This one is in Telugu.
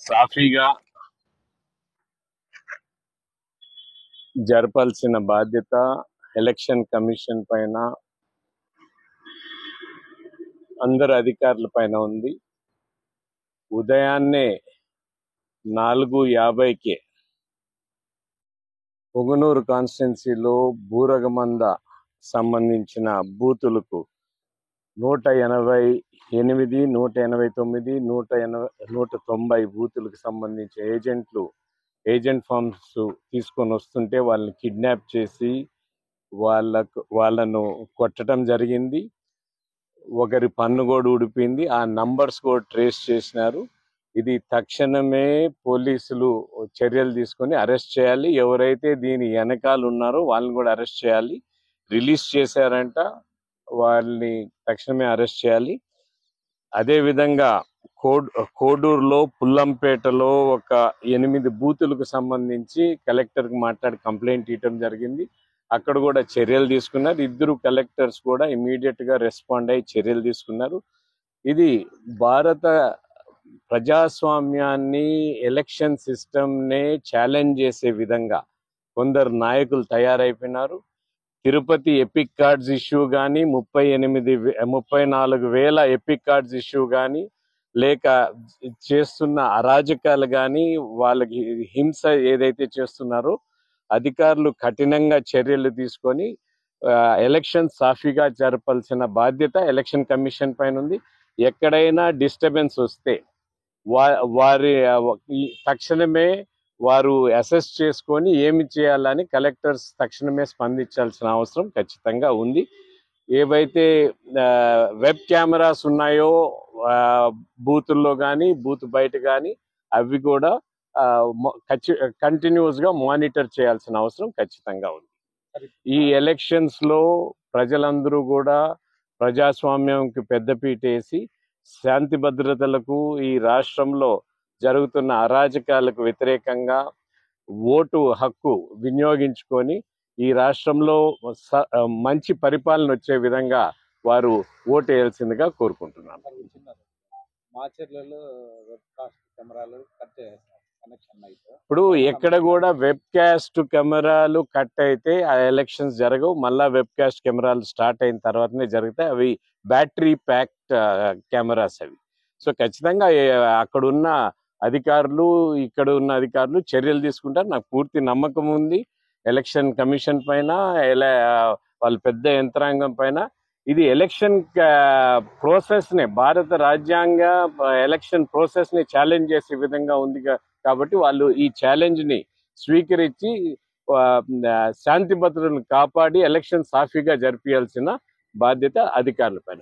సాఫీగా జరపాల్సిన బాధ్యత ఎలక్షన్ కమిషన్ పైన, అందరు అధికారుల పైన ఉంది. ఉదయాన్నే 4:50కే పొంగనూరు కాన్స్టిట్యున్సీలో బూరగమంద సంబంధించిన బూతులకు 188, 189, 190 బూతులకు సంబంధించి ఏజెంట్ ఫామ్స్ తీసుకొని వస్తుంటే వాళ్ళని కిడ్నాప్ చేసి వాళ్ళను కొట్టడం జరిగింది. ఒకరి పన్ను కూడా ఊడిపోయింది. ఆ నంబర్స్ కూడా ట్రేస్ చేసినారు. ఇది తక్షణమే పోలీసులు చర్యలు తీసుకొని అరెస్ట్ చేయాలి. ఎవరైతే దీని వెనకాల ఉన్నారో వాళ్ళని కూడా అరెస్ట్ చేయాలి. రిలీజ్ చేశారంట, వాళ్ళని తక్షణమే అరెస్ట్ చేయాలి. అదేవిధంగా కోడూరులో పుల్లంపేటలో ఒక 8 బూతులకు సంబంధించి కలెక్టర్కి మాట్లాడి కంప్లైంట్ ఇవ్వడం జరిగింది. అక్కడ కూడా చర్యలు తీసుకున్నారు. 2 కలెక్టర్స్ కూడా ఇమీడియట్ గా రెస్పాండ్ అయ్యి చర్యలు తీసుకున్నారు. ఇది భారత ప్రజాస్వామ్యాన్ని, ఎలక్షన్ సిస్టమ్నే ఛాలెంజ్ చేసే విధంగా కొందరు నాయకులు తయారైపోయినారు. తిరుపతి ఎపిక్ కార్డ్స్ ఇష్యూ కానీ, 34,000 ఎపిక్ కార్డ్స్ ఇష్యూ కానీ, లేక చేస్తున్న అరాజకాలు కానీ, వాళ్ళకి హింస ఏదైతే చేస్తున్నారో అధికారులు కఠినంగా చర్యలు తీసుకొని ఎలక్షన్ సాఫీగా జరపాల్సిన బాధ్యత ఎలక్షన్ కమిషన్ పైన ఉంది. ఎక్కడైనా డిస్టర్బెన్స్ వస్తే వారి తక్షణమే వారు అసెస్ చేసుకొని ఏమి చేయాలని కలెక్టర్స్ తక్షణమే స్పందించాల్సిన అవసరం ఖచ్చితంగా ఉంది. ఏవైతే వెబ్ కెమెరాస్ ఉన్నాయో బూతుల్లో కానీ, బూత్ బయట కానీ, అవి కూడా కంటిన్యూస్ గా మానిటర్ చేయాల్సిన అవసరం ఖచ్చితంగా ఉంది. ఈ ఎలక్షన్స్ లో ప్రజలందరూ కూడా ప్రజాస్వామ్యంకి పెద్దపీట వేసి శాంతి భద్రతలకు, ఈ రాష్ట్రంలో జరుగుతున్న అరాజకాలకు వ్యతిరేకంగా ఓటు హక్కు వినియోగించుకొని ఈ రాష్ట్రంలో మంచి పరిపాలన వచ్చే విధంగా వారు ఓటు వేయాల్సిందిగా కోరుకుంటున్నాను. ఇప్పుడు ఎక్కడ కూడా వెబ్ కాస్ట్ కెమెరాలు కట్ అయితే ఆ ఎలక్షన్స్ జరగవు. మళ్ళా వెబ్ కాస్ట్ కెమెరాలు స్టార్ట్ అయిన తర్వాతనే జరుగుతాయి. అవి బ్యాటరీ ప్యాక్డ్ కెమెరాస్ అవి. సో ఖచ్చితంగా అక్కడున్న అధికారులు, ఇక్కడ ఉన్న అధికారులు చర్యలు తీసుకుంటారు. నాకు పూర్తి నమ్మకం ఉంది ఎలక్షన్ కమిషన్ పైన, వాళ్ళ పెద్ద యంత్రాంగం పైన. ఇది ఎలక్షన్ ప్రాసెస్ ని, భారత రాజ్యాంగ ఎలక్షన్ ప్రాసెస్ ని ఛాలెంజ్ చేసే విధంగా ఉంది. కాబట్టి వాళ్ళు ఈ ఛాలెంజ్ ని స్వీకరించి శాంతి భద్రతలను కాపాడి ఎలక్షన్ సాఫీగా జరిపించాల్సిన బాధ్యత అధికారుల పైన.